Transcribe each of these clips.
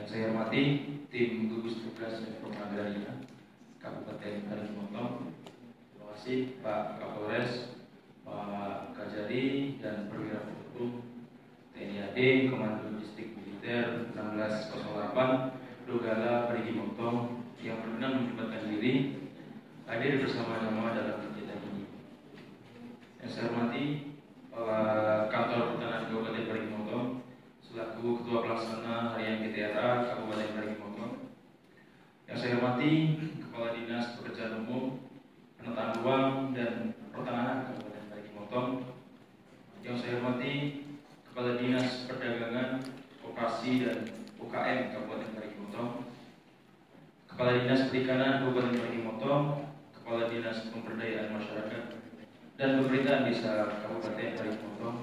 saya hormati tim gugus tugas Reforma Agraria Kabupaten Kalimantan. Terima kasih Pak Kapolres, Pak Kajari, dan Perwira Polri TNI AD Komando Logistik Militer 1608 Donggala Parigi Motong yang berkenan menyempatkan diri hadir bersama-sama dalam kegiatan ini. Yang saya hormati Kantor Pertanahan Kabupaten Parigi Motong selaku Ketua Pelaksana Harian GTRA Kabupaten Parigi Motong. Yang saya hormati Kepala Dinas Pekerjaan Umum, Penataan Ruang dan Pertanahan Kabupaten Parigi Motong. Yang saya hormati Kepala Dinas Perdagangan, Koperasi dan UKM Kabupaten Parigi Motong, Kepala Dinas Perikanan Kabupaten Parigi Motong, Kepala Dinas Pemberdayaan Masyarakat dan Pemerintahan Desa Kabupaten Parigi Motong,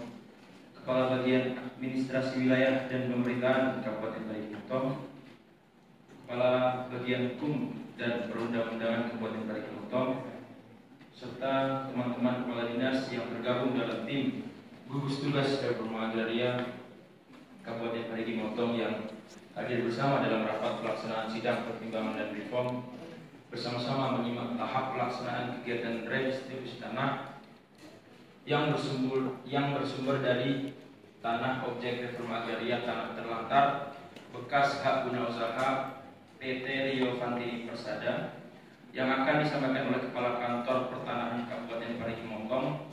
Kepala Bagian Administrasi Wilayah dan Pemerintahan Kabupaten Parigi Motong, Kepala Bagian Hukum dan Perundang-undangan Kabupaten Parigi Motong, serta teman-teman kepala dinas yang tergabung dalam tim gugus tugas Reforma Agraria Kabupaten Parigi Motong yang hadir bersama dalam rapat pelaksanaan sidang pertimbangan dan reform, bersama-sama menyimak tahap pelaksanaan kegiatan redistribusi tanah yang bersumber dari tanah objek reforma agraria tanah terlantar bekas hak guna usaha PT Rio Fantini Persada yang akan disampaikan oleh Kepala Kantor Pertanahan Kabupaten Parigi Motong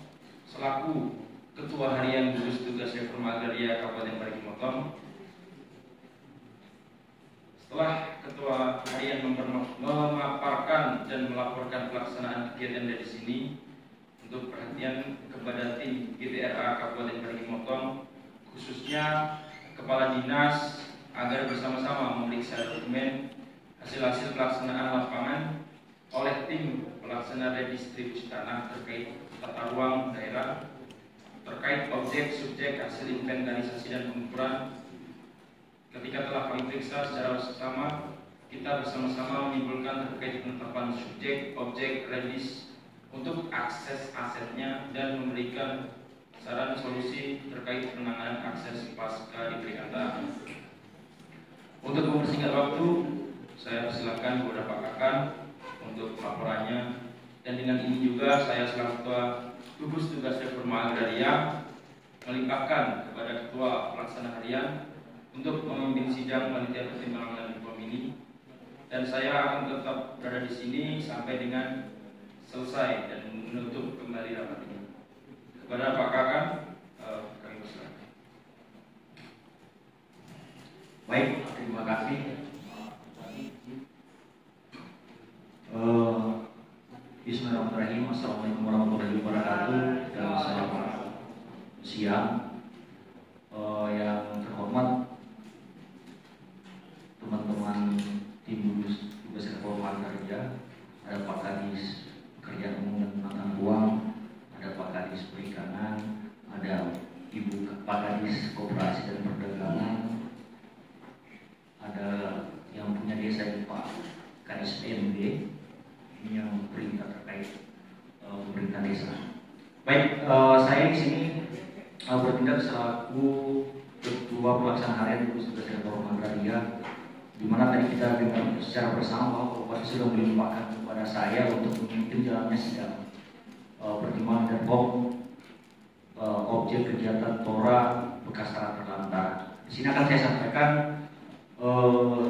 selaku Ketua Harian Gugus Tugas Reforma Agraria Kabupaten Parigi Motong. Setelah Ketua Harian memaparkan dan melaporkan pelaksanaan kegiatan dari sini, untuk perhatian kepada tim GTRA Kabupaten Parigi Motong, khususnya Kepala Dinas, agar bersama-sama memeriksa dokumen hasil-hasil pelaksanaan lapangan oleh tim pelaksana redistribusi tanah terkait tata ruang daerah, terkait objek subjek hasil inventarisasi dan pengukuran. Ketika telah kami periksa secara bersama, kita bersama-sama menimbulkan terkait penetapan subjek objek redis untuk akses asetnya dan memberikan saran solusi terkait penanganan akses pasca diberikan tanah. Untuk mempersingkat waktu, saya persilakan kepada Pak Kakan untuk laporannya, dan dengan ini juga saya selaku Ketua Gugus Tugas Reforma Agraria melimpahkan kepada Ketua Pelaksana Harian untuk memimpin sidang panitia pertimbangan dan reform ini, dan saya akan tetap berada di sini sampai dengan selesai dan menutup kembali rapat ini. Kepada Pak Kakan, kami persilakan. Baik, terima kasih. Bismillahirrahmanirrahim. Assalamualaikum warahmatullahi wabarakatuh. Dan selamat siang. Yang terhormat teman-teman tim gugus tugas reforma agraria, ada Pak Kadis Pekerjaan Umum dan Penataan Ruang, ada Pak Kadis Perikanan, ada Ibu Pak Kadis Koperasi dan Perdagangan, ada yang punya desa ini Pak Kadis PMD, ini yang perintah terkait pemerintah desa. Baik, saya di sini bertindak selaku Ketua Pelaksana Harian Gugus Tugas Reforma Agraria, di mana tadi kita dengar secara bersama bahwa Bupati sudah melimpahkan kepada saya untuk memimpin jalannya sidang pertimbangan dan objek kegiatan Tora bekas tanah terlantar. Di sini akan saya sampaikan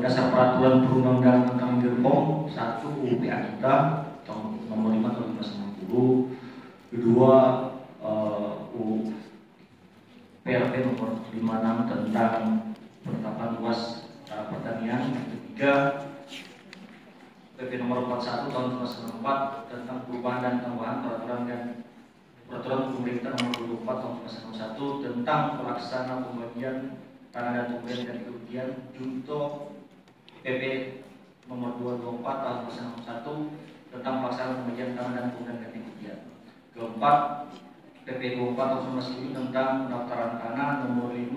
dasar peraturan perundang-undangan tentang Gerbong 1 UPA kita tahun nomor 5 tahun 1960, kedua PRP nomor 56 tentang penetapan luas tanah pertanian, ketiga PP nomor 41 tahun 1994 tentang perubahan dan tambahan peraturan pemerintah nomor 24 tahun 1991 tentang pelaksana pembagian tanah dan pemberian dan kerugian, junto PP nomor 224 tahun 1991 tentang pelaksana pembagian tanah dan pemberian dan kerugian. Keempat, PP 24 tahun 1990 tentang pendaftaran tanah, nomor 5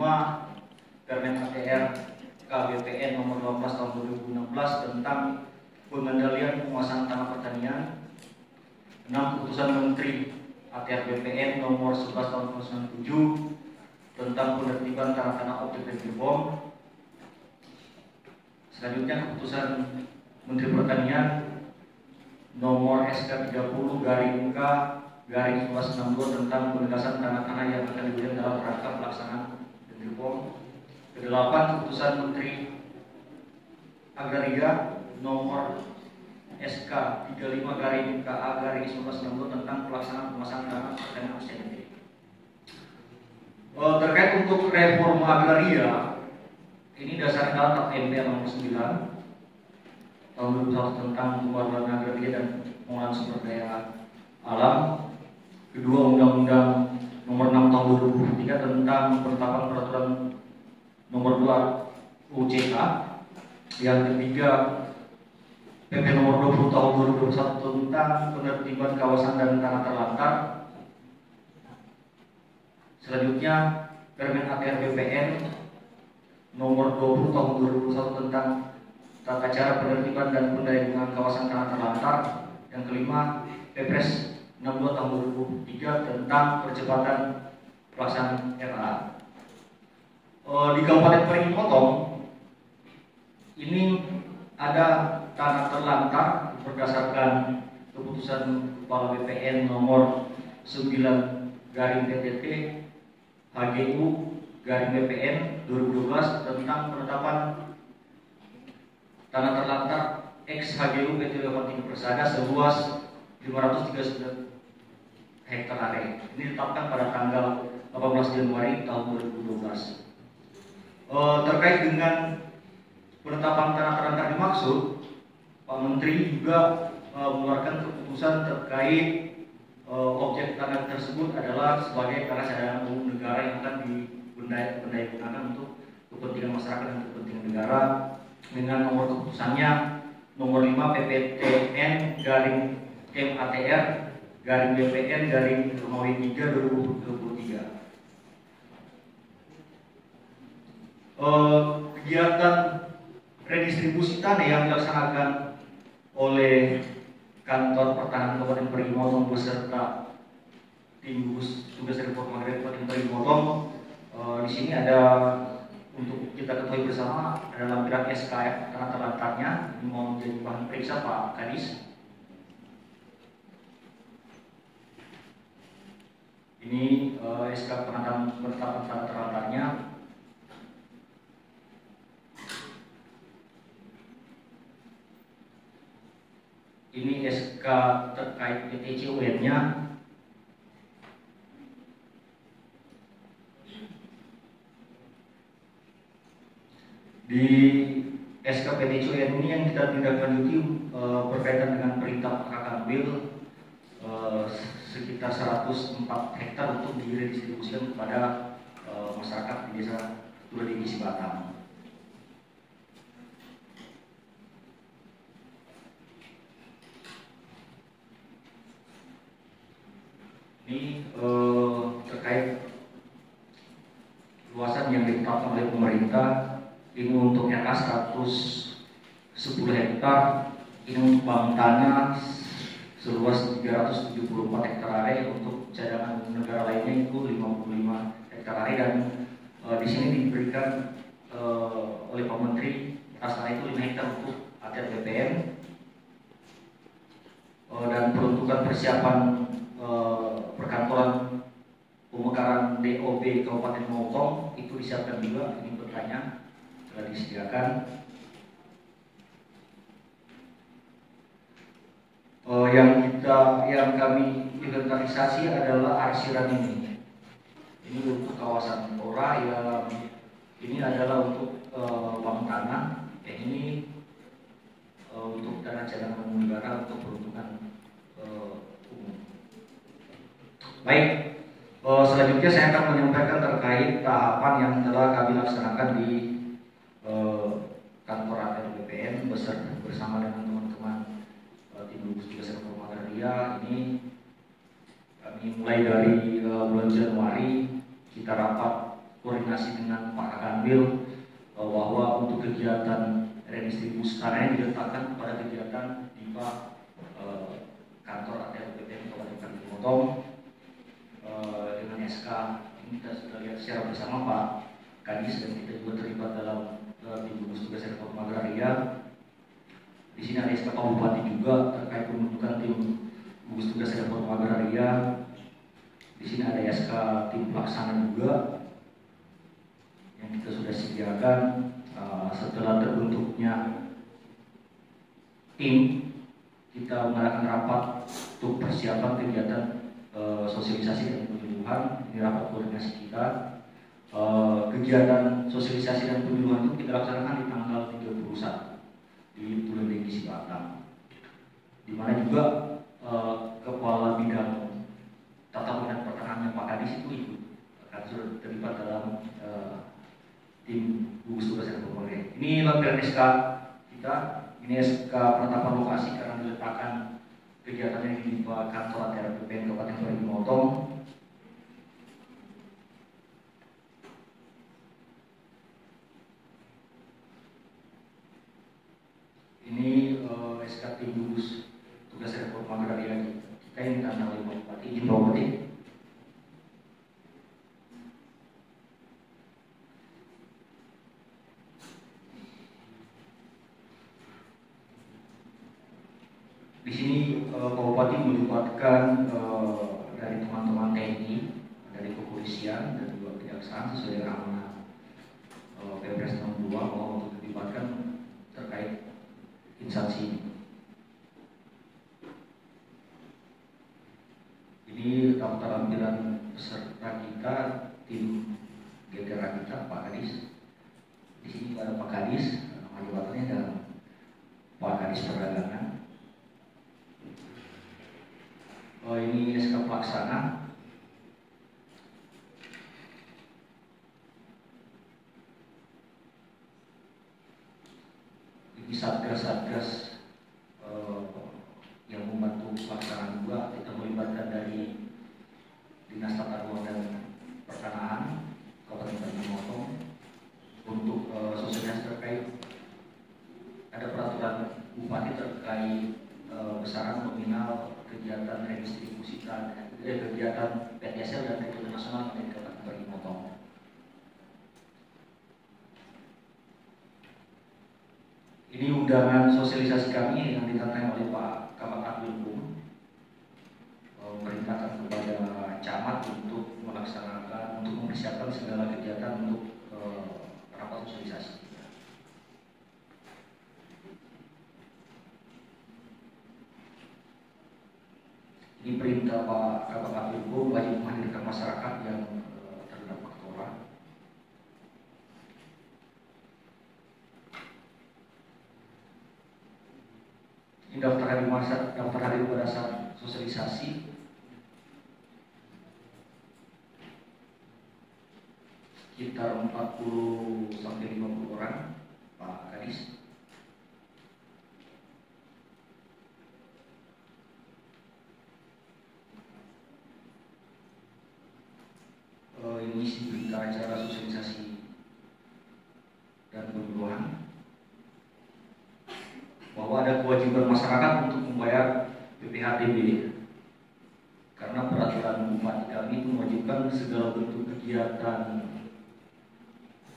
Permen ATR KBPN nomor 12 tahun 2016 tentang pengendalian penguasaan tanah pertanian. 6. Keputusan Menteri ATR BPN nomor 11 tahun 1997 tentang penertiban tanah-tanah objek dan gerbong. Selanjutnya keputusan Menteri Pertanian nomor SK 30 garing K garing 1962 tentang penegasan tanah-tanah yang akan diberikan dalam rangka pelaksanaan Reform. Kedelapan, keputusan Menteri Agraria nomor SK 35 garing KA garing 1962 tentang pelaksanaan pemasangan tanah pertanian SNT. Terkait untuk reforma agraria, ini dasarnya adalah TAP MPR nomor 9 tahun 2001 tentang pembaruan agraria dan pengolahan sumber daya alam. Kedua, Undang-Undang nomor 6 tahun 2003 tentang penetapan peraturan nomor 2 UCK. Yang ketiga, PP nomor 20 tahun 2021 tentang penertiban kawasan dan tanah terlantar. Selanjutnya, Permen ATR BPN nomor 20 tahun 2021 tentang tata cara penertiban dan pendayagungan kawasan tanah terlantar. Yang kelima, Perpres 62 tahun 2003 tentang percepatan pelaksanaan RA. Di Kabupaten Parigi Motong ini ada tanah terlantar berdasarkan keputusan Kepala BPN nomor 9 garing PTT HGU garing BPN 2012 tentang penetapan tanah terlantar ex HGU PT Levantin Persada seluas 539 hektar area. Ini ditetapkan pada tanggal 18 Januari tahun 2012. Terkait dengan penetapan tanah terlantar dimaksud, Pak Menteri juga mengeluarkan keputusan terkait objek tanah tersebut adalah sebagai tanah cadangan umum negara yang akan diberdaya-gunakan untuk kepentingan masyarakat dan kepentingan negara dengan nomor keputusannya nomor 5 PPTN garing MATR garing BPN garing Romawi 3 2023. Kegiatan redistribusi tanah yang dilaksanakan oleh Kantor Pertanahan Kabupaten Parigi Motong beserta tim gugus tugas reforma agraria Kabupaten Parigi Motong. Di sini ada, untuk kita ketahui bersama, ada lampiran SK tanah terlantarnya. Ini mau menjadi bahan periksa Pak Kadis. Ini SK penetapan tanah terlantarnya. Ini SK terkait PTCUN-nya. Di SK PTCUN ini yang kita tindak lanjuti berkaitan dengan perintah Pak Kanwil sekitar 104 hektar untuk diredistribusikan kepada masyarakat di desa Tuladigi Batang. Ini terkait luasan yang ditetapkan oleh pemerintah. Ini untuk RA 110 hektar, ini untuk bank tanah seluas 374 hektar area, untuk cadangan negara lainnya itu 55 hektar area, dan di sini diberikan oleh Pak Menteri atas tanah itu 5 hektar untuk ATR BPN, dan peruntukan persiapan perkantoran pemekaran DOB Kabupaten Motong itu disiapkan juga. Ini bertanya telah disediakan. Yang kami inventarisasi adalah arsiran ini. Ini untuk kawasan Ora, yang ini adalah untuk bank tanah, yang ini untuk dana cadangan umum negara untuk peruntukan umum. Baik, selanjutnya saya akan menyampaikan terkait tahapan yang telah kami laksanakan di kantor ATR BPN bersama dengan teman-teman tim gugus tugas reforma agraria. Ini kami mulai dari bulan Januari kita rapat koordinasi dengan Pak Kanwil bahwa untuk kegiatan redistribusi tanah yang diletakkan kepada kegiatan di kantor ATR BPN Kabupaten Parigi Motong dengan SK. Ini kita sudah lihat secara bersama Pak Kadis, dan kita juga terlibat dalam tim gugus tugas reforma agraria agraria. Di sini ada SK Pak Bupati juga terkait pembentukan tim gugus tugas reforma agraria. Di sini ada SK tim pelaksana juga yang kita sudah sediakan. Setelah terbentuknya tim, kita mengadakan rapat untuk persiapan kegiatan sosialisasi dan penyuluhan. Ini rapat koordinasi kita. Kegiatan sosialisasi dan penyuluhan itu kita laksanakan di tanggal 31 di Tulendegi Sibatang, di mana juga kepala bidang tata boga dan pertanahan Pak Kadis itu ikut akan sudah terlibat dalam tim gugus tugas dan pemerintah. Ini lampiran SK kita. Ini SK penetapan lokasi karena diletakkan kegiatannya di kantor ATR BPN Kabupaten Parigi Motong. Ini SK tim gugus tugas reforma agraria kita ini tanda oleh Pak Bupati. Izin Pak Bupati. Di sini Pak Bupati melibatkan dari teman-teman TNI, dari kepolisian dan juga kejaksaan sesuai dengan amanah Perpres 62 bahwa untuk dilibatkan terkait instansi ini. Ini daftar lampiran peserta kita, tim GTRA kita, Pak Kadis. Di sini ada Pak Kadis, nama jabatannya ada Pak Kadis Perdagangan. Ini SK pelaksana. Ini satgas-satgas yang membantu pelaksanaan juga. Kita melibatkan dari Dinas Tata Ruang dan Pertanahan Kabupaten Parigi Motong untuk sosialisasi terkait ada peraturan Bupati terkait besaran nominal kegiatan redistribusikan kegiatan PTSL dan kegiatan nasional dari Kabupaten Parigi Motong. Ini undangan sosialisasi kami yang ditantang oleh Pak Kabak Abilkum, memerintahkan kepada camat untuk melaksanakan, untuk mempersiapkan segala kegiatan untuk rapat sosialisasi. Ini perintah Pak Kabak Abilkum wajib menghadirkan masyarakat yang terdampak torak. Ini daftar hari pada saat sosialisasi. Sekitar 40 sampai 50 orang, Pak Kadis. Ini isi berita acara sosialisasi dan penyuluhan bahwa ada kewajiban masyarakat untuk membayar PPHTB karena peraturan Bupati kami itu mewajibkan segala bentuk kegiatan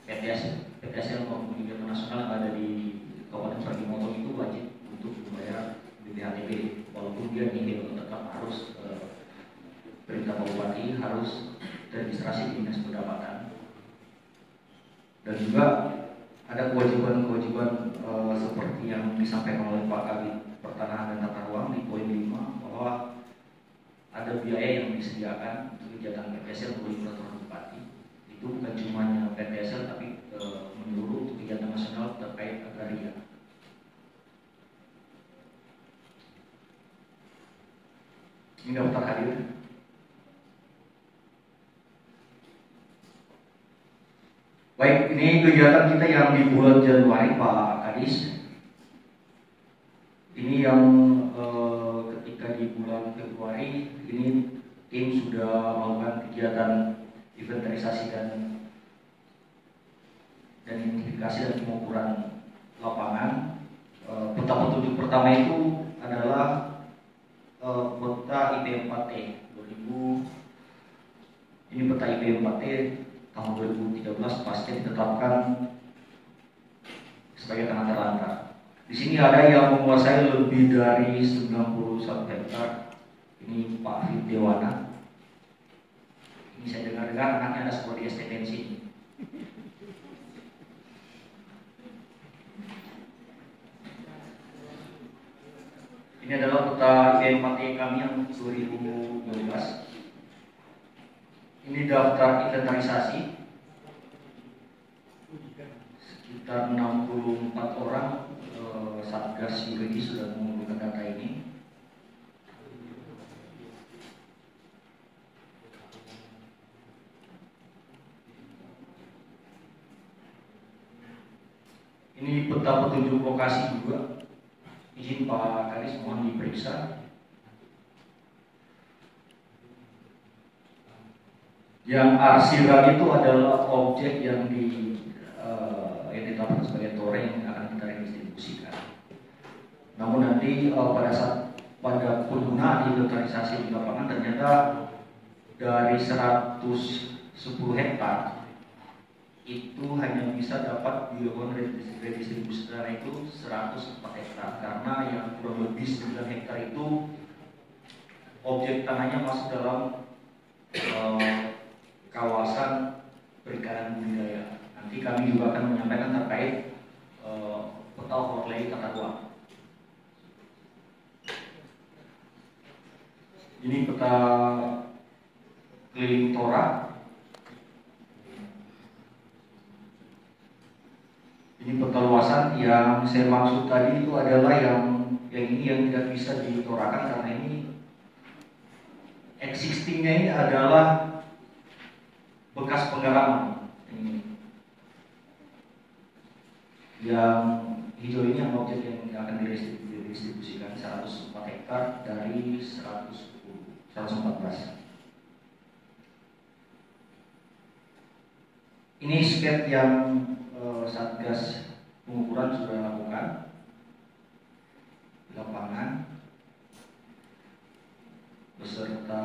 PTSL maupun kegiatan nasional yang ada di Kabupaten Parigi Motong itu wajib untuk membayar PPHTB, walaupun dia nihil tetap harus perintah Pak Bupati harus registrasi di Dinas Pendapatan. Dan juga ada kewajiban-kewajiban seperti yang disampaikan oleh Pak Kabid Pertanahan dan Tata Ruang di poin 5 bahwa ada biaya yang disediakan untuk kegiatan PTSL melalui peraturan Bupati. Itu bukan cuma PTSL tapi menyeluruh untuk kegiatan nasional terkait agraria. Ini daftar hadir. Baik, ini kegiatan kita yang di bulan Januari, Pak Kadis. Ini yang ketika di bulan Februari ini tim sudah melakukan kegiatan inventarisasi dan identifikasi dan pengukuran lapangan. Peta petunjuk pertama itu adalah peta IP4T 2000. Ini peta IP4T tahun 2013 pasti ditetapkan sebagai tanah terlantar. Di sini ada yang menguasai lebih dari 91 hektar. Ini Pak Firdewana. Ini saya dengar-dengar anaknya ada sekolah di STPNC. Ini adalah peta IPM4 kami yang 2012. Ini daftar inventarisasi. Sekitar 64 orang Satgas Yuridis sudah mengumpulkan data ini. Ini peta petunjuk lokasi juga. Izin Pak Kadis mohon diperiksa. Yang arsiran itu adalah objek yang ditetapkan sebagai tore yang akan kita redistribusikan. Namun nanti pada penggunaan inventarisasi di lapangan ternyata dari 110 hektar itu hanya bisa dapat dilakukan redistribusi tanah itu 104 hektar karena yang kurang lebih 9 hektar itu objek tanahnya masuk dalam kawasan perikanan budidaya. Nanti kami juga akan menyampaikan terkait peta overlay tata ruang. Ini peta keliling Tora. Ini peta luasan yang saya maksud tadi itu adalah yang ini yang tidak bisa ditorakan karena ini existingnya ini adalah bekas penggaraman. Ini yang hijau ini yang objek yang akan didistribusikan 104 hektar dari 114. Ini sket yang Satgas pengukuran sudah lakukan di lapangan beserta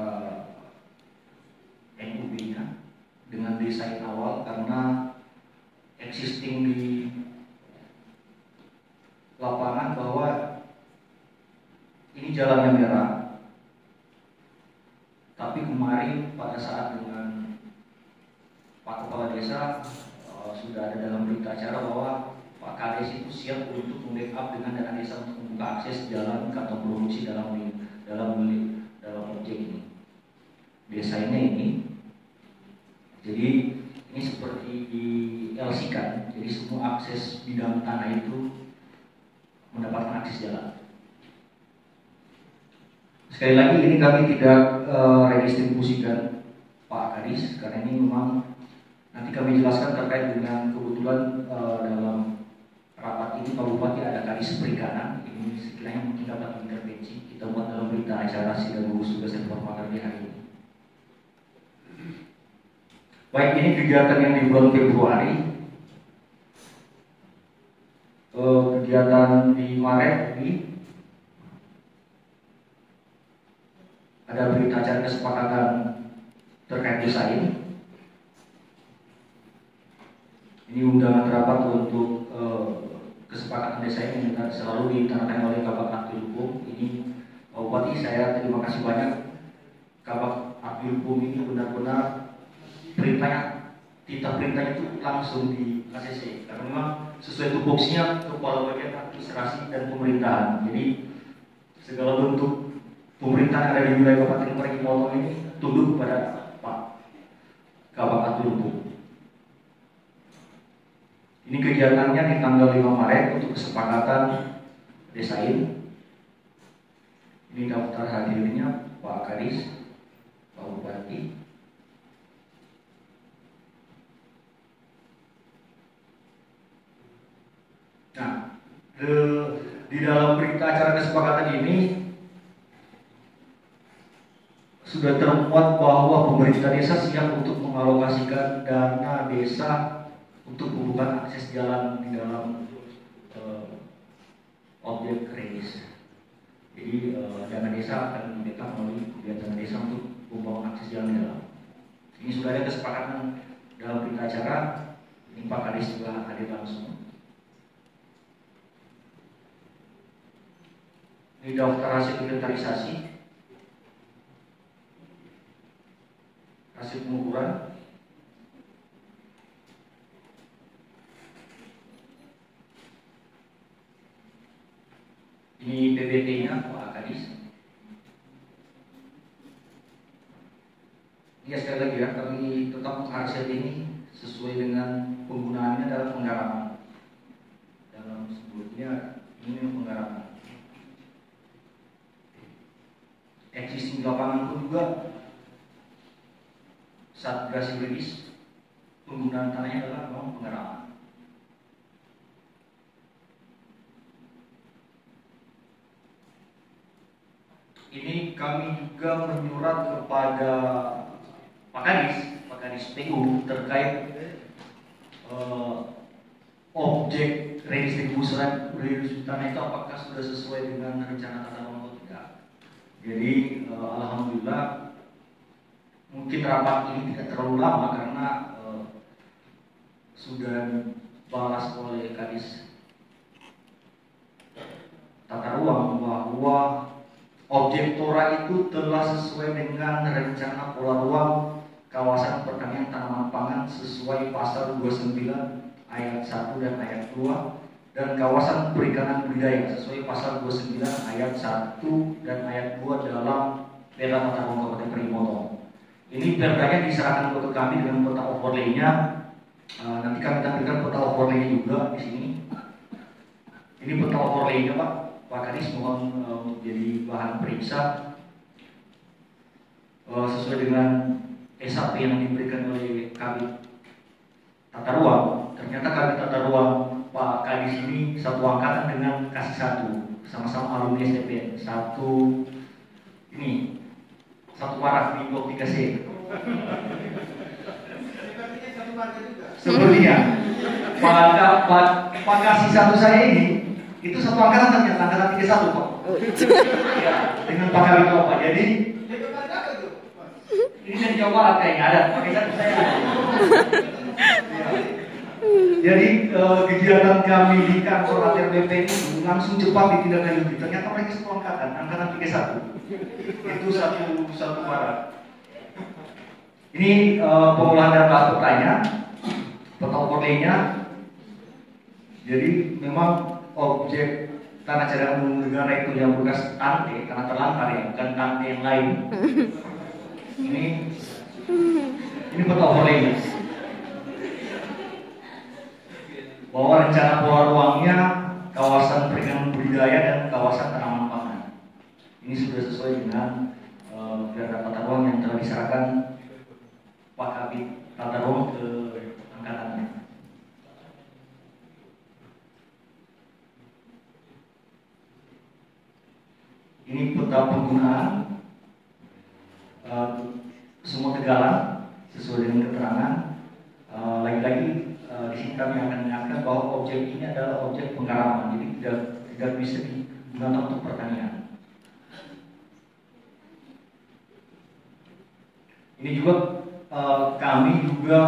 NUB-nya dengan desain awal karena existing di lapangan bahwa ini jalan yang merah, tapi kemarin pada saat dengan Pak Kepala Desa sudah ada dalam berita acara bahwa Pak Kades itu siap untuk membackup dengan dana desa untuk membuka akses jalan kantor produksi dalam objek ini. Desanya ini, jadi ini seperti di LC kan, jadi semua akses bidang tanah itu mendapatkan akses jalan. Sekali lagi ini kami tidak redistribusikan Pak Kadis karena ini memang nanti kami jelaskan terkait dengan kebetulan dalam rapat ini Pak Bupati ada Kadis Perikanan. Ini sekiranya mungkin dapat intervensi kita buat dalam berita acara sidang gugus tugas informator di hari ini. Baik, ini kegiatan yang di bulan Februari. Kegiatan di Maret ini ada berita acara kesepakatan terkait desain. Ini undangan rapat untuk kesepakatan desa ini selalu ditandatangani oleh Kabak Aktif Hukum. Ini Pak Bupati, saya terima kasih banyak. Kabak Aktif Hukum ini benar-benar perintahnya, titah perintah itu langsung di ACC karena memang sesuai tupoksinya kepala bagian administrasi dan pemerintahan. Jadi segala bentuk pemerintahan ada di wilayah Kabupaten Parigi Motong ini tunduk kepada Pak Kabak Aktif Hukum. Ini kegiatannya di tanggal 5 Maret untuk kesepakatan desain. Ini daftar hadirnya Pak Kadis, Pak Bupati. Nah, di dalam berita acara kesepakatan ini sudah termuat bahwa pemerintah desa siap untuk mengalokasikan dana desa untuk membuka akses jalan di dalam objek kredis. Jadi dana desa akan dibackup melalui kegiatan desa untuk membangun akses jalan di dalam. Ini sudah ada kesepakatan dalam berita acara. Ini Pak Kadis juga hadir langsung. Ini daftar hasil inventarisasi, hasil pengukuran. Ini PBT-nya Pak Kadis. Ya sekali lagi ya, kami tetap aset ini sesuai dengan penggunaannya dalam penggarapan. Dalam sebutnya ini penggarapan. Existing lapangan pun juga Satgas Yuridis penggunaan tanahnya adalah memang penggarapan. Ini kami juga menyurat kepada Pak Kadis PU terkait objek redistribusi tanah itu apakah sudah sesuai dengan rencana tata ruang atau tidak. Jadi alhamdulillah mungkin rapat ini tidak terlalu lama karena sudah dibalas oleh Kadis tata ruang bahwa objek TORA itu telah sesuai dengan rencana pola ruang kawasan pertanian tanaman pangan sesuai pasal 29 ayat 1 dan ayat 2 dan kawasan perikanan budidaya sesuai pasal 29 ayat 1 dan ayat 2 dalam Perda Tata Ruang Kabupaten Periwono. Ini perdanya diserahkan ke kami dengan peta overlay-nya. Nanti kami tampilkan peta overlay-nya juga di sini. Ini peta overlay-nya Pak Kadis, mohon menjadi bahan periksa sesuai dengan SAP yang diberikan oleh Kabid Tata Ruang. Ternyata Kabid Tata Ruang Pak Kadis ini satu angkatan dengan Kasih Satu, sama-sama alumni STPN. Satu warak di Blok 3C. Sepertinya Pak Kasih Satu saya ini itu satu angkatan ternyata, angkatan 31 Pak. Ya, dengan Pak Kabid Pak. Jadi ini dari Jawa Barat kayaknya ada, pakai satu saya. Jadi kegiatan kami di kantor ATR BP ini langsung cepat ditindaklanjuti. Ternyata mereka satu angkatan 31. Itu satu barat. Ini pengolahan data petanya, peta overlay-nya. Jadi memang objek tanah cadangan umum negara itu yang bekas tante, tanah terlantar ya, bukan tante yang lain. Ini peta overlay-nya. Bahwa rencana pola ruangnya kawasan perikanan budidaya dan kawasan tanaman pangan. Ini sudah sesuai dengan Perda Tata Ruang yang telah diserahkan Pak Kabid Tata Ruang ke angkatannya. Ini peta penggunaan semua tegalan sesuai dengan keterangan. Lagi-lagi di sini kami akan mengingatkan bahwa objek ini adalah objek penggarapan, jadi tidak bisa digunakan untuk pertanian. Ini juga kami juga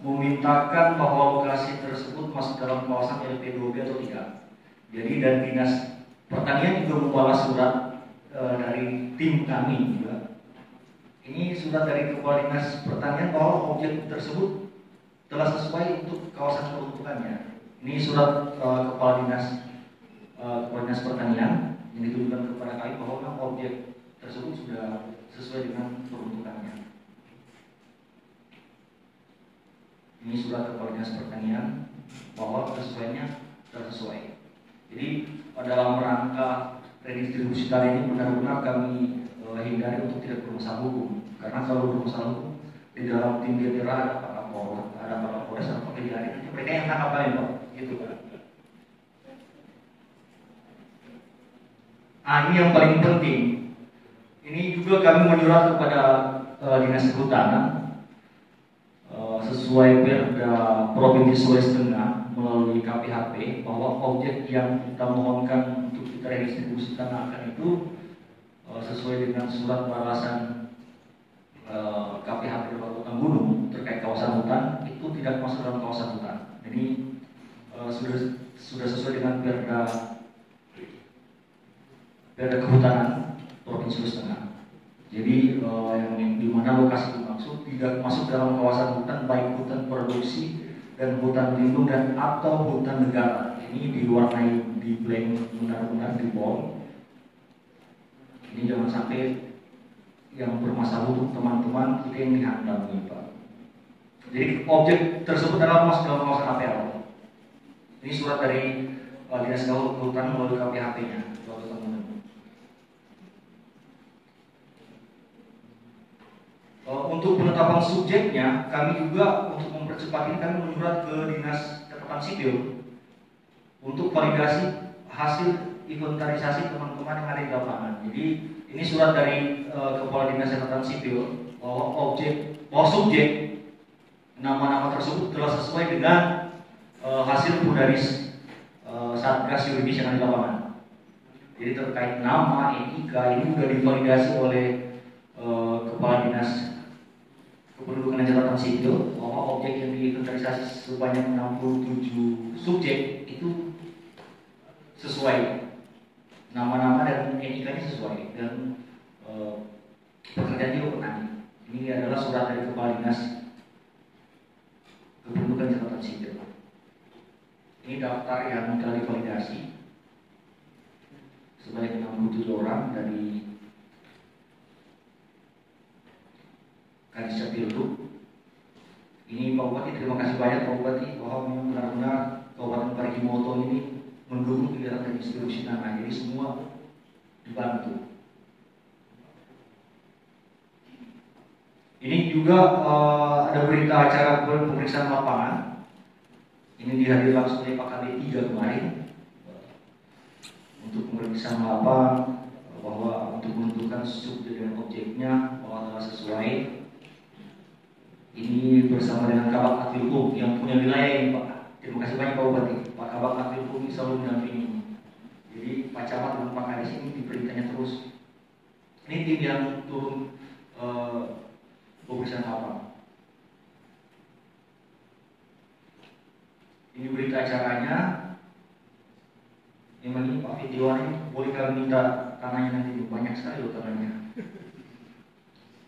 memintakan bahwa lokasi tersebut masuk dalam kawasan LP2B atau tidak. Jadi dan Dinas Pertanian juga membalas surat dari tim kami juga. Ini surat dari Kepala Dinas Pertanian bahwa objek tersebut telah sesuai untuk kawasan peruntukannya. Ini surat Kepala Dinas Pertanian yang ditujukan kepada kami bahwa objek tersebut sudah sesuai dengan peruntukannya. Ini surat Kepala Dinas Pertanian bahwa kesesuaiannya tersesuai. Jadi dalam rangka redistribusi tanah ini benar-benar kami hindari untuk tidak bermasalah hukum. Karena kalau bermasalah hukum di dalam tim DPRA ada Pak Kapolres, ada Pak Kapolres, ada Pak Kejari, mereka yang tangkap kalian Pak, gitu kan. Ini yang paling penting. Ini juga kami menyurat kepada Dinas Kehutanan sesuai Perda Provinsi Sulawesi Tengah melalui KPHP bahwa objek yang kita mohonkan untuk kita redistribusi tanahkan itu sesuai dengan surat balasan KPHP Kabupaten Gunung terkait kawasan hutan itu tidak masuk dalam kawasan hutan. Jadi sudah sesuai dengan Perda Perda Kehutanan Provinsi Sulawesi Tengah. Jadi yang di mana lokasi dimaksud tidak masuk dalam kawasan hutan, baik hutan produksi dan hutan lindung dan atau hutan negara. Ini diwarnai di blank benar-benar di bold. Ini jangan sampai yang bermasalah untuk teman-teman kita yang dihantam nih Pak. Jadi objek tersebut adalah masuk dalam kawasan APL. Ini surat dari Dinas Kehutanan melalui KPHP-nya. Untuk penetapan subjeknya, kami juga untuk mempercepat ini kami menyurat ke Dinas Catatan Sipil untuk validasi hasil inventarisasi teman-teman yang ada di lapangan. Jadi ini surat dari Kepala Dinas Catatan Sipil bahwa subjek nama-nama tersebut telah sesuai dengan hasil Purdaris Satgas Yuridis yang ada di lapangan. Jadi terkait nama, etika ini sudah divalidasi oleh Kepala Dinas Kependudukan dan Catatan Sipil bahwa objek yang diinventarisasi sebanyak 67 subjek itu sesuai nama-nama dan etikanya sesuai dan pekerjaan juga benar. Ini adalah surat dari Kepala Dinas Kependudukan dan Catatan Sipil. Ini daftar yang telah divalidasi sebanyak 67 orang dari Kadis Capildu. Ini Pak Bupati, terima kasih banyak Pak Bupati bahwa memang benar-benar Kabupaten Parigi Motong ini mendukung kegiatan distribusi tanah. Jadi semua dibantu. Ini juga ada berita acara pemeriksaan lapangan. Ini dihadiri langsung oleh Pak KD 3 kemarin untuk pemeriksaan lapangan bahwa untuk menentukan subjek dan objeknya bahwa telah sesuai. Ini bersama dengan Kabak Akvilkum yang punya wilayah ini Pak. Terima kasih banyak Pak Bupati. Pak Kabak Akvilkum selalu mendampingi. Jadi Pak Camat dan Pak Kadis ini diperintahnya terus. Ini tim yang turun pemeriksaan lapangan. Ini berita acaranya. Memang ini Pak Fitiwan ini boleh kami minta tanahnya nanti, banyak sekali loh tanahnya.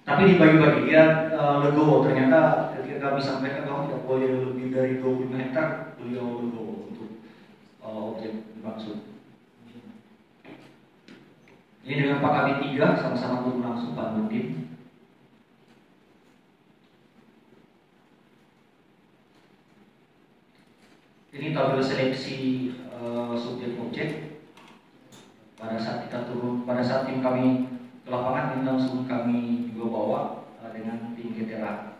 Tapi dibagi-bagi dia legowo. Ternyata ketika kami sampaikan bahwa tidak boleh lebih dari 25 hektar, beliau legowo untuk objek dimaksud. Ini dengan Pak Kabit 3 sama-sama turun langsung Pak Nurdin. Ini tabel seleksi subjek objek. Pada saat kita turun, pada saat tim kami ke lapangan, ini langsung kami juga bawa dengan tim GTRA.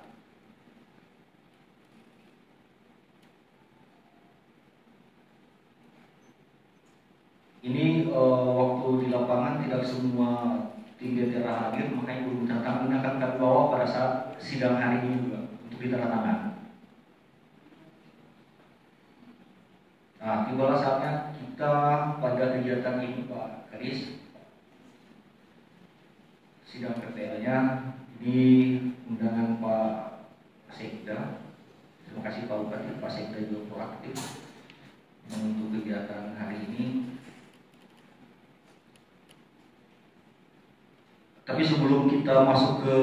Ini waktu di lapangan tidak semua tim GTRA hadir, makanya belum tanda tangan ini akan kami bawa pada saat sidang hari ini juga untuk ditandatangan. Nah, tibalah saatnya kita pada kegiatan ini Pak Kadis. Sidang PPL-nya ini undangan Pak Sekda. Terima kasih Pak Bupati, Pak Sekda juga proaktif untuk kegiatan hari ini. Tapi sebelum kita masuk ke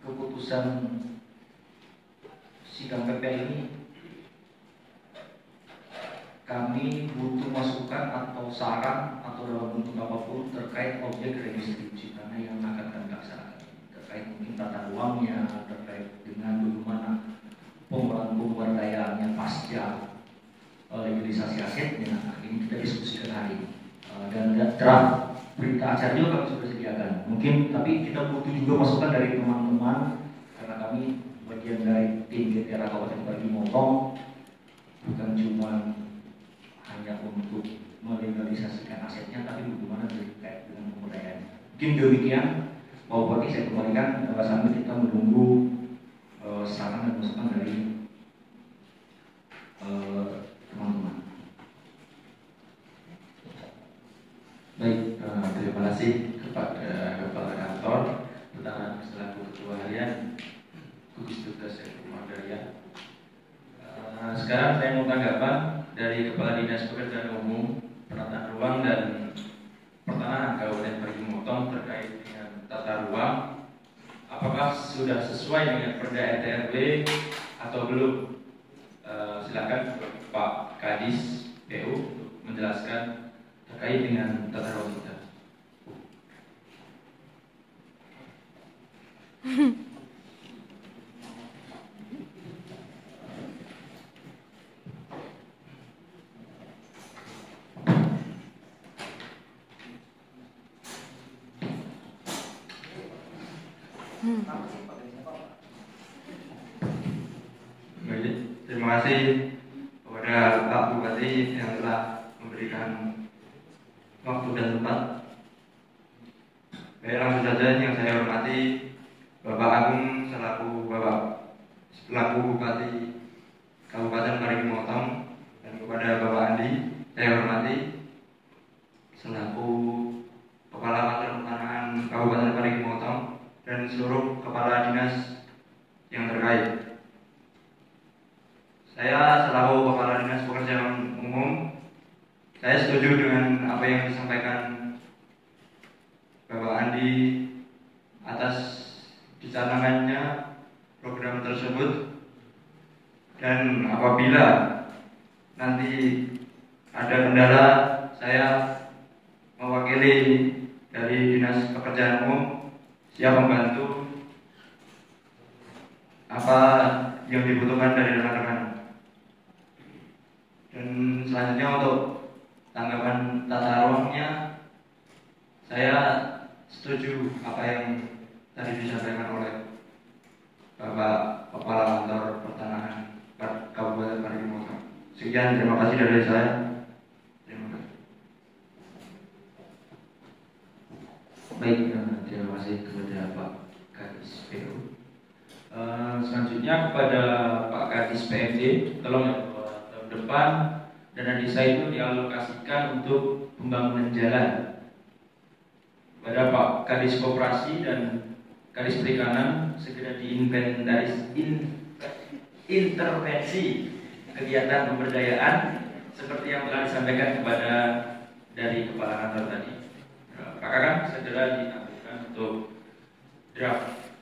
keputusan sidang PPL ini, kami butuh masukan atau saran atau dalam bentuk apapun terkait objek redistribusi tanah yang akan kami laksanakan, terkait mungkin tata ruangnya, terkait dengan bagaimana pemberdayaannya pasca legalisasi asetnya. Ini kita diskusikan hari ini dan draft berita acara juga kami sudah sediakan. Mungkin tapi kita butuh juga masukan dari teman-teman karena kami bagian dari tim GTRA Kabupaten Parigi Motong, bukan cuma hanya untuk melegalisasikan asetnya, tapi bagaimana terkait dengan pemberdayaan. Mungkin demikian, Pak Bupati, saya kembalikan sambil kita menunggu saran dan masukan dari teman-teman. Baik, terima kasih kepada Kepala Kantor Pertahanan selaku Ketua Harian Gugus Tugas Ekonomi Agraria. Sekarang saya mau tanggapan dari Kepala Dinas Pekerjaan Umum penataan ruang dan pertanahan Kabupaten Parigi Motong terkait dengan tata ruang. Apakah sudah sesuai dengan Perda RT/RW atau belum? Silakan Pak Kadis PU untuk menjelaskan terkait dengan tata ruang kita. Terima kasih kepada Pak Bupati yang telah memberikan waktu dan tempat. Baik, langsung saja yang saya hormati Bapak Agung selaku Bupati Kabupaten Parigi Motong, dan kepada Bapak Andi saya hormati selaku Kepala Kantor Pertanahan Kabupaten Parigi Motong dan seluruh kepala dinas yang terkait. Saya selaku Kepala Dinas Pekerjaan Umum, saya setuju dengan apa yang disampaikan Bapak Andi atas dicanangkannya program tersebut, dan apabila nanti ada kendala, saya mewakili dari Dinas Pekerjaan Umum siap membantu apa yang dibutuhkan dari rekan-rekan. Dan selanjutnya untuk tanggapan tata ruangnya, saya setuju apa yang tadi disampaikan oleh Bapak Kepala Kantor Pertanahan Kabupaten Parigi Motong. Sekian, terima kasih dari saya. Terima kasih. Baik, terima kasih kepada Pak Kadis PU. Selanjutnya kepada Pak Kadis PMD, tolong ya, tahun depan dana desa itu dialokasikan untuk pembangunan jalan. Kepada Pak Kadis Koperasi dan Kadis Perikanan segera intervensi kegiatan pemberdayaan seperti yang telah disampaikan kepada dari Kepala Kantor tadi. Pak Kakang segera ditampilkan untuk draft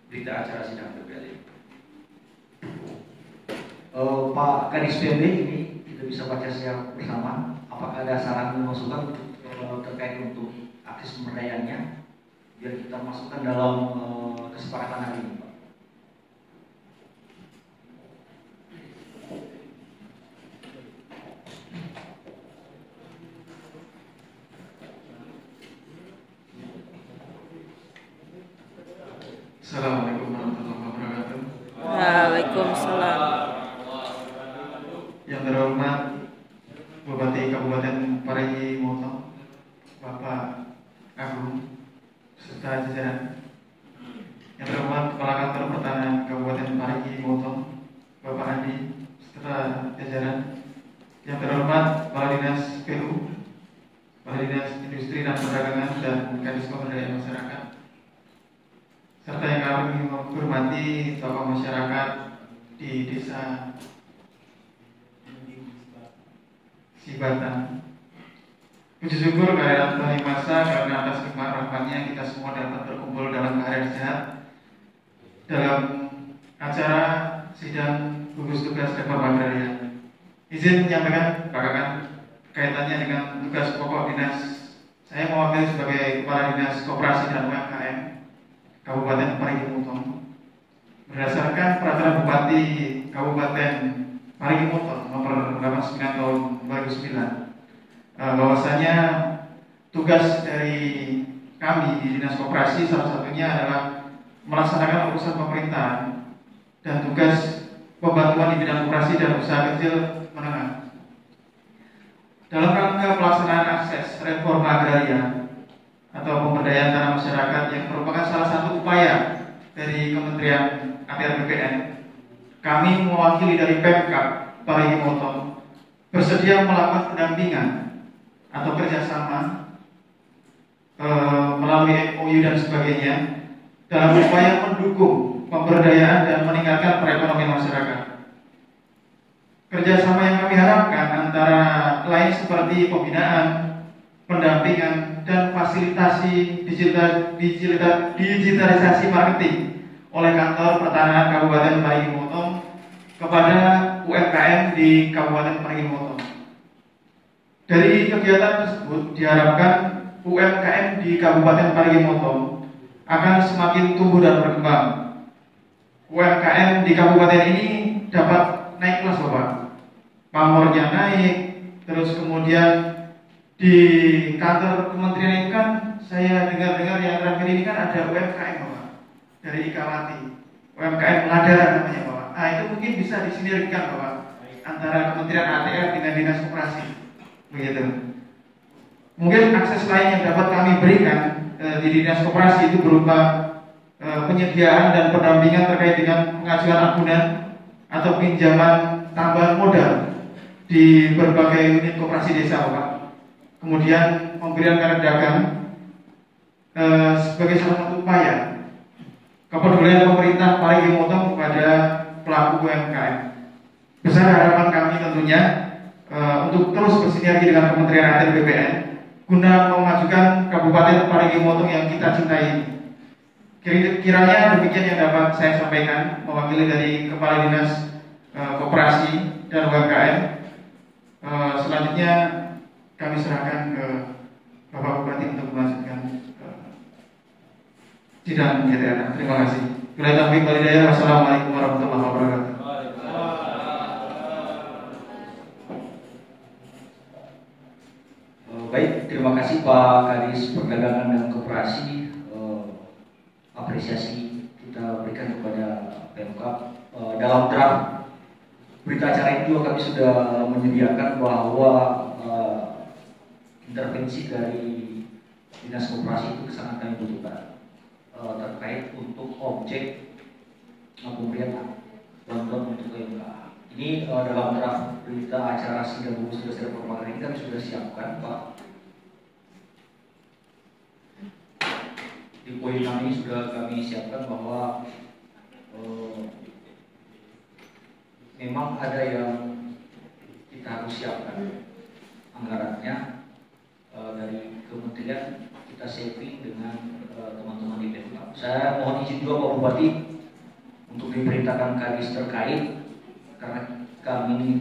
berita acara sidang terkait. Pak Kadis PMD, ini kita bisa baca secara bersama. Apakah ada saran dan masukan terkait untuk akses pemberdayaannya, biar kita masukkan dalam kesepakatan hari ini, Pak? Assalamualaikum warahmatullahi wabarakatuh. Waalaikumsalam. Yang terhormat Bupati Kabupaten Parigi Motong, Bapak Agung serta jajaran. Yang terhormat Kepala Kantor Pertanahan Kabupaten Parigi Motong, Bapak Andi serta jajaran. Yang terhormat Kepala Dinas PU, Kepala Dinas Industri dan Perdagangan, dan Kadis Pemberdayaan Masyarakat, serta yang kami hormati tokoh masyarakat di Desa Sibatan. Puji syukur kehadirat Tuhan Yang Maha Esa, karena atas nikmat rahmat-Nya kita semua dapat berkumpul dalam keadaan sehat dalam acara sidang gugus tugas reforma agraria. Izin menyampaikan Pak Kakang kaitannya dengan tugas pokok dinas. Saya mewakili sebagai Kepala Dinas Koperasi dan UMKM Kabupaten Parigi Motong. Berdasarkan Peraturan Bupati Kabupaten Parigi Motong nomor 89 tahun 2009, bahwasanya tugas dari kami di Dinas Koperasi salah satunya adalah melaksanakan urusan pemerintahan dan tugas pembantuan di bidang koperasi dan usaha kecil menengah. Dalam rangka pelaksanaan akses reforma agraria atau pemberdayaan tanah masyarakat yang merupakan salah satu upaya dari Kementerian ATR BPN, kami mewakili dari Pemkab Parigi Motong bersedia melakukan pendampingan atau kerjasama melalui MOU dan sebagainya dalam upaya mendukung pemberdayaan dan meningkatkan perekonomian masyarakat. kerjasama yang kami harapkan antara lain seperti pembinaan, pendampingan, dan fasilitasi digitalisasi marketing oleh Kantor Pertanahan Kabupaten Parigi Motong kepada UMKM di Kabupaten Parigi Motong. Dari kegiatan tersebut diharapkan UMKM di Kabupaten Parigi Motong akan semakin tumbuh dan berkembang. UMKM di kabupaten ini dapat naik kelas, Bapak. Pamornya naik, terus kemudian di kantor kementerian ini kan saya dengar-dengar yang terakhir ini kan ada UMKM, Bapak, dari Ikawati, UMKM Ladara namanya, Bapak. Nah, itu mungkin bisa disinergikan, Bapak, antara Kementerian ATR dengan Dinas Koperasi, begitu. Mungkin akses lain yang dapat kami berikan di Dinas Koperasi itu berupa penyediaan dan pendampingan terkait dengan pengajuan agunan atau pinjaman tambahan modal di berbagai unit koperasi desa, Bapak. Kemudian pemberian kartu dagang sebagai salah satu upaya kepedulian pemerintah Parigi Motong kepada pelaku UMKM. Besar harapan kami tentunya untuk terus bersinergi dengan Kementerian ATR BPN guna memajukan Kabupaten Parigi Motong yang kita cintai ini. Kiranya demikian yang dapat saya sampaikan mewakili dari Kepala Dinas Koperasi dan UMKM. Selanjutnya kami serahkan ke Bapak Bupati untuk melanjutkan sidang GTR. Terima kasih. Bila taufiq wal hidayah. Wassalamualaikum warahmatullahi wabarakatuh. Baik, terima kasih Pak Kadis Perdagangan dan Koperasi. Apresiasi kita berikan kepada Pemkab. Dalam draft berita acara ini juga kami sudah menyediakan bahwa intervensi dari Dinas Koperasi itu sangat kami butuhkan terkait untuk objek pemberian bantuan untuk UMK. Ini dalam draft berita acara sidang gugus tugas reforma ini kami sudah siapkan, Pak. Di poin kami sudah kami siapkan bahwa memang ada yang kita harus siapkan anggarannya dari kementerian, kita saving dengan teman-teman di Pemkab. Saya mohon izin juga Pak Bupati untuk diperintahkan kadis terkait, karena kami ini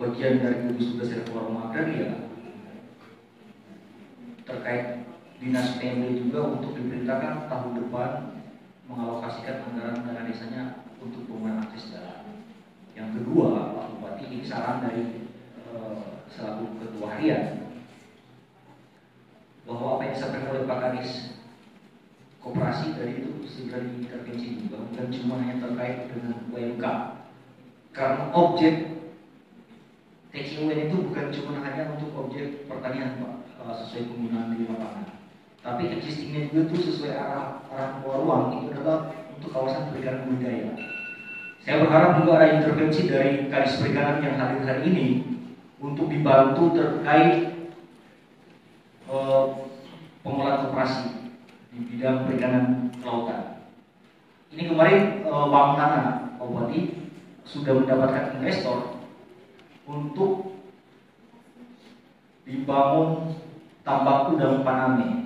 bagian dari gugus tugas reforma agraria terkait Dinas PMD juga untuk diperintahkan tahun depan mengalokasikan anggaran dana desanya untuk pembangunan akses jalan. Yang kedua, Pak Bupati, ini saran dari selaku ketua harian bahwa apa yang disampaikan oleh Pak Kadis Koperasi tadi itu segera diintervensi juga, bukan cuma hanya terkait dengan UMK. Karena objek TKUN itu bukan cuma hanya untuk objek pertanian, Pak, sesuai penggunaan di lapangan. Tapi existingnya juga itu sesuai arah ruang itu adalah untuk kawasan perikanan budidaya. Saya berharap juga ada intervensi dari Kadis Perikanan yang hadir hari ini untuk dibantu terkait pengolahan koperasi di bidang perikanan kelautan. Ini kemarin Bank Tanah Pak Bupati sudah mendapatkan investor untuk dibangun tambak udang Paname.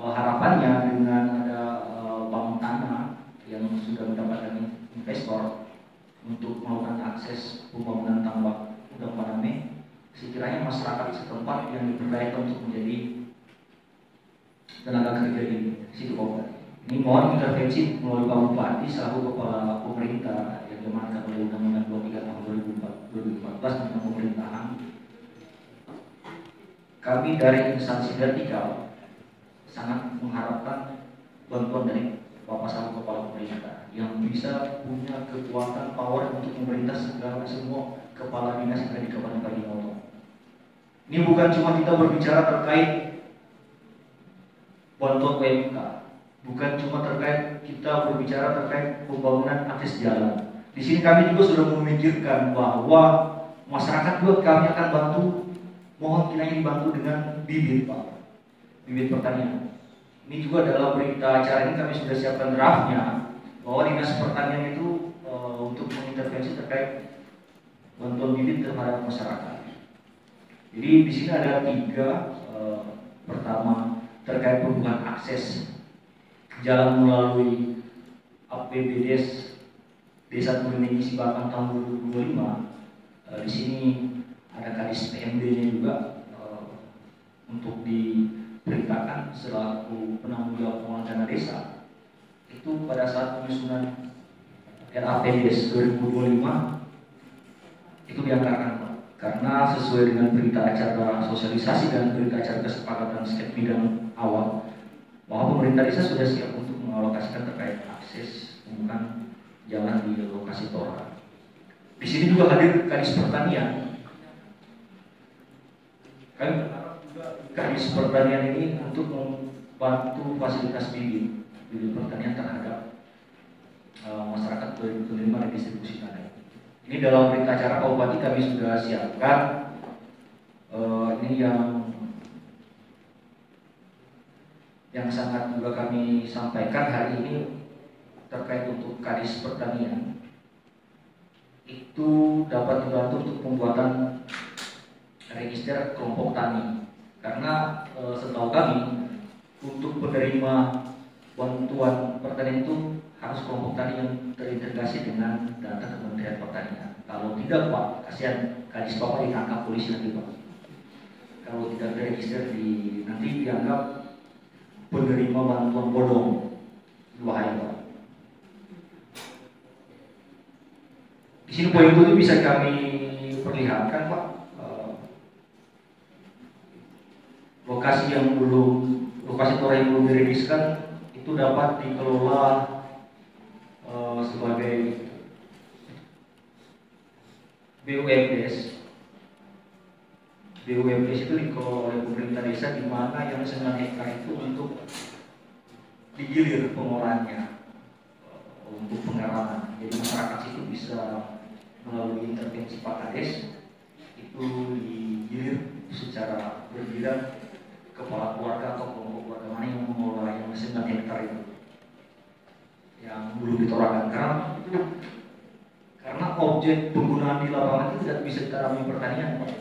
Harapannya dengan ada Bank Tanah yang sudah mendapatkan investor untuk melakukan akses pembangunan tambak udang Paname, sekiranya masyarakat setempat yang diperdayakan untuk menjadi tenaga kerja di situ Kabupaten. Ini mohon intervensi melalui Pak Bupati selaku kepala pemerintah yang diamanatkan oleh Undang-Undang 23 tahun 2014 tentang pemerintahan. Kami dari instansi vertikal sangat mengharapkan bantuan dari Bapak selaku kepala pemerintah yang bisa punya kekuatan power untuk memerintah segala semua kepala dinas yang ada di Kabupaten Parigi Motong. Ini bukan cuma kita berbicara terkait bantuan UMK, bukan cuma terkait kita berbicara terkait pembangunan akses jalan. Di sini kami juga sudah memikirkan bahwa masyarakat juga kami akan bantu, mohon kiranya dibantu dengan bibit, Pak, bibit pertanian. Ini juga dalam berita acara ini kami sudah siapkan draftnya bahwa Dinas Pertanian itu untuk mengintervensi terkait bantuan bibit terhadap masyarakat. Jadi di sini ada 3. Pertama, terkait perubahan akses jalan melalui APBDes Desa Turuning Sibakan tahun 2025. Di sini ada kadis PMD-nya juga untuk diperintahkan selaku penanggung jawab pengelolaan dana desa. Itu pada saat penyusunan RAPBDes 2025 itu dianggarkan, Pak. Karena sesuai dengan berita acara sosialisasi dan berita acara kesepakatan setiap bidang awal, bahwa pemerintah desa sudah siap untuk mengalokasikan terkait akses pembukaan jalan di lokasi Tora. Di sini juga hadir kadis pertanian. Kadis pertanian ini untuk membantu fasilitas bibit pertanian terhadap masyarakat 2005 dan distribusi tanah. Ini dalam berita acara Pak Bupati kami sudah siapkan. Ini yang sangat juga kami sampaikan hari ini terkait untuk kadis pertanian itu dapat dibantu untuk pembuatan register kelompok tani. Karena setahu kami untuk penerima bantuan pertanian itu harus kelompok tani yang terintegrasi dengan data Kementerian Pertanian. Kalau tidak, Pak, kasihan kadis Bapak ditangkap polisi nanti, Pak. Kalau tidak terregister nanti dianggap penerima bantuan bodong, bahaya, Pak. Di sini poin itu bisa kami perlihatkan, Pak. Lokasi Tora yang belum diregiskan itu dapat dikelola sebagai BUMDes. BUMDes itu dikelola oleh pemerintah desa, di mana yang 9 hektar itu untuk digilir pengolahannya untuk pengarahan. Jadi masyarakat itu bisa melalui intervensi Pak Kades itu digilir secara bergiliran kepala keluarga atau kelompok keluarga mana yang mengelola yang 9 hektar itu yang belum ditorakan. Karena objek penggunaan di lapangan itu tidak bisa ditanami pertanian, Pak.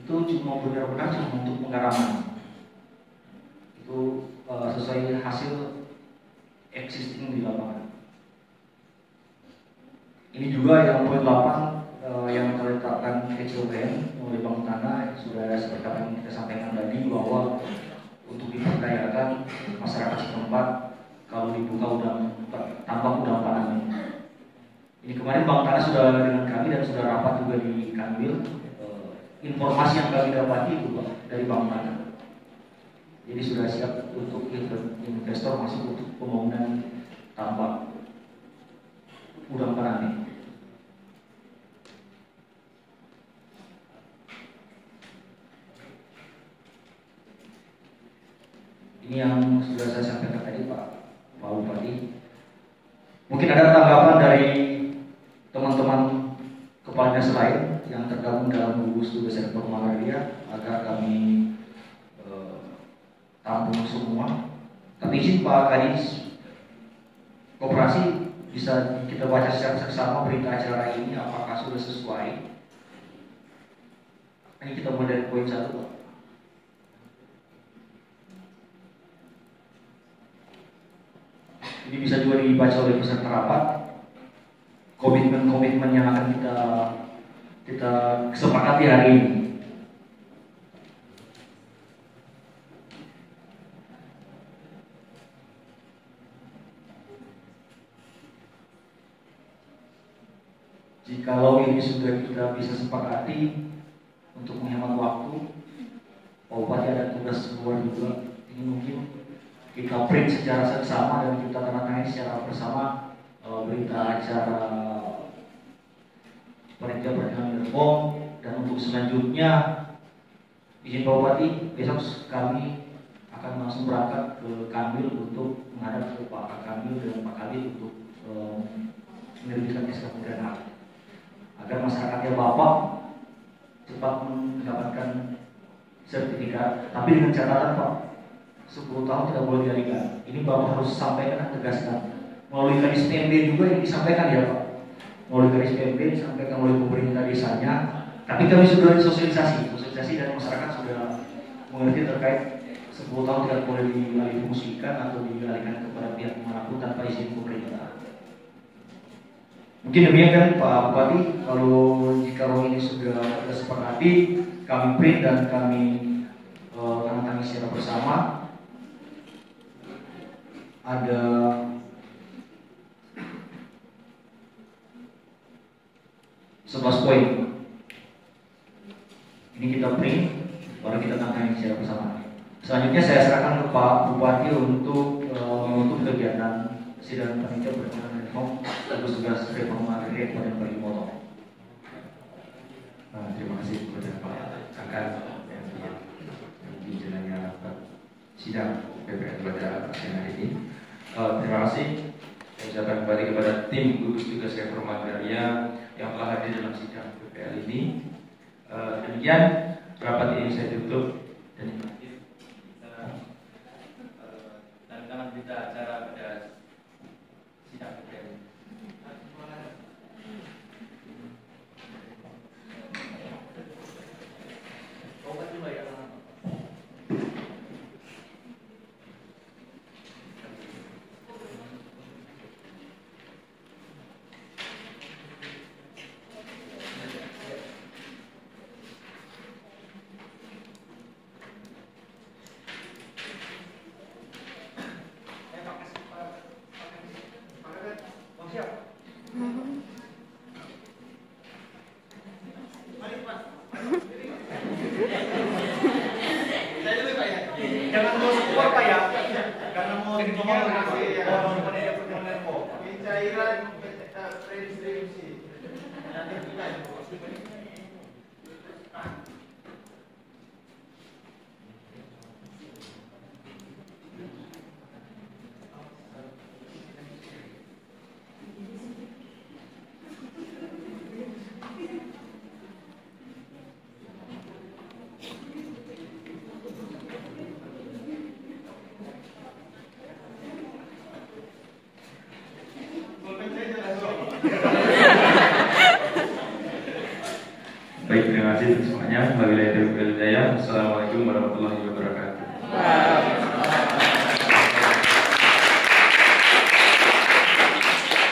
Itu cuma benar-benar cuma untuk pengaraman. Itu sesuai hasil existing di lapangan. Ini juga yang poin 8 yang terletakkan KCOBN oleh Bank Tanah sudah seperti yang kita sampaikan tadi, bahwa untuk diperdayakan masyarakat setempat kalau dibuka tambang udang faname. Ini kemarin Bank Tanah sudah dengan kami dan sudah rapat juga di Kanwil. Informasi yang kami dapati itu, Pak, dari Bank Tanah. Jadi sudah siap untuk investor masuk untuk pembangunan tambang udang faname. Ini yang sudah saya sampaikan tadi, Pak Bupati. Mungkin ada tanggapan dari teman-teman kepala desa lain yang tergabung dalam gugus tugas reforma agraria agar kami tampung semua. Tapi izin Pak Kadis, koperasi bisa kita baca secara seksama berita acara ini apakah sudah sesuai. Ini kita mulai dari poin 1, Pak. Ini bisa juga dibaca oleh peserta rapat. Komitmen-komitmen yang akan kita kesepakati hari ini. Jikalau ini sudah kita bisa sepakati untuk menghemat waktu, Pak Bupati ada tugas luar juga. Ini mungkin kita print secara seksama dan kita tanda secara bersama berita acara panitia perjalanan reform. Dan untuk selanjutnya, izin Pak Bupati, besok kami akan langsung berangkat ke Kanwil untuk menghadap ke Pak Kanwil dan Pak Kadis untuk menerbitkan SK Pemerintahan agar masyarakatnya Bapak cepat mendapatkan sertifikat. Tapi dengan catatan, Pak, 10 tahun tidak boleh dialihkan. Ini Bapak harus sampaikan dan tegaskan melalui kadis PMD juga yang disampaikan ya, Pak. oleh garis PMP disampaikan oleh pemerintah desanya, tapi kami sudah sosialisasi dan masyarakat sudah mengerti terkait 10 tahun tidak boleh dialih fungsikan atau dialihkan kepada pihak manapun tanpa izin pemerintah. Mungkin demikian Pak Bupati, kalau jika ini sudah kita sepakati, kami print dan kami tanda tangan secara bersama. Ada poin. Ini kita print, baru kita tangani secara bersama. Selanjutnya saya serahkan ke Pak Bupati untuk kegiatan sidang panitia berkenaan dengan tugas tugas reforma agraria Kabupaten Motong. Terima kasih kepada Pak Kakak yang telah menjalannya sidang PPL pada siang hari ini. Terima kasih. Saya ucapkan kembali kepada tim gugus tugas reforma agraria yang telah hadir dalam sidang PPL ini. Demikian rapat ini saya tutup dan tangan berita acara pada sidang PPL. Jangan mau support Pak ya, karena mau ngomong cairan prediksi. baik, terima kasih untuk semuanya. Wabillahi taufiq wal hidayah. Assalamualaikum warahmatullahi wabarakatuh.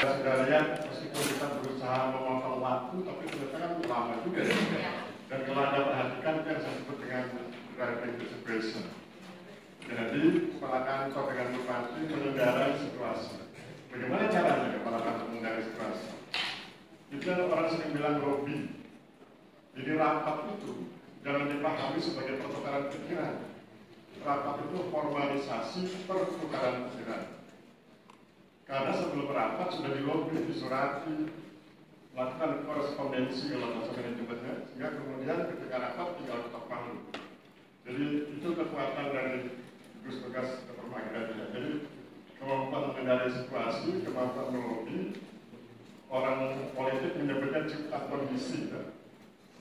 Sekalian, meskipun kita berusaha memotong waktu, tapi ternyata kan lama juga ya. Dan kalau Anda perhatikan, kan saya sebut dengan driving distribution. Jadi, kepala kantor dengan bupati mengendarai situasi. Bagaimana caranya kepala kantor mengendarai situasi? Itu orang sering bilang lobby. Jadi rapat itu jangan dipahami sebagai pertukaran pikiran. Rapat itu formalisasi pertukaran pikiran. Karena sebelum rapat sudah dilobby, disurati, lakukan korespondensi kalau bahasa manajemennya, sehingga kemudian ketika rapat tinggal ketok palu. Jadi itu kekuatan dari gugus tugas reforma agraria. Jadi kemampuan mengendalikan situasi, kemampuan melobby, orang politik menyebutnya cipta kondisi. Ya.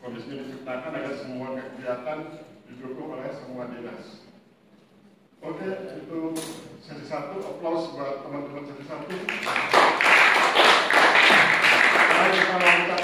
Kondisi diciptakan agar semua kegiatan didukung oleh semua dinas. Oke, itu sesi 1. Aplaus buat teman-teman sesi 1. Mari kita